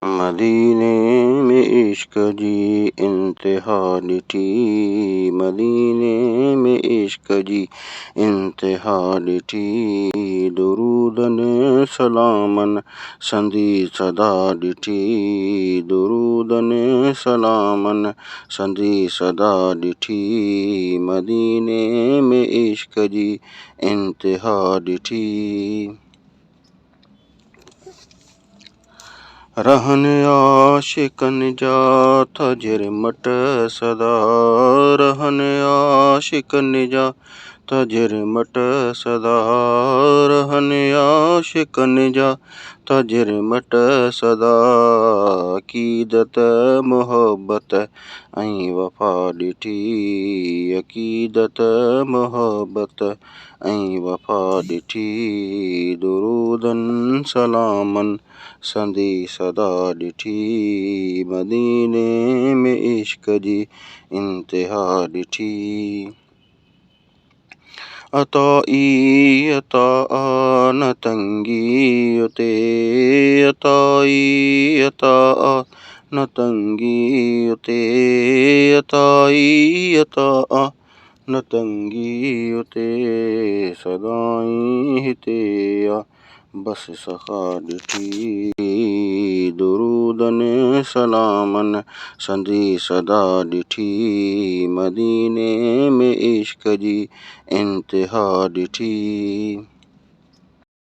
मदीने में इश्क जी इंतहा ॾिठी, मदीने में इश्क जी इंतहा ॾिठी। दुरूदन सलामन संदी सदा ॾिठी, दुरूदन सलामन संदी सदा ॾिठी। मदीने में इश्क जी इंतहा ॾिठी। रहन आशिकन जा था झिरमट सदा, रहन आशिकन जा था झिरमट सदा, रहन आशिकन जा था झिरमट सदा। अक़ीदत मोहब्बत ऐं वफ़ा ॾिठी, अक़ीदत मोहब्बत ऐं वफ़ा ॾिठी। दुरूदन सलामन संदी सदा ॾिठी, मदीने में इश्क जी इंतहा ॾिठी। अताई अता न तंगी उते, अताई अता न तंगी उते, अताई अता न तंगी उते। सदाईं हिते आ बस सखा ॾिठी, दुरूदन सलामन संदी सदा ॾिठी। मदीने में इश्क जी इंतहा ॾिठी।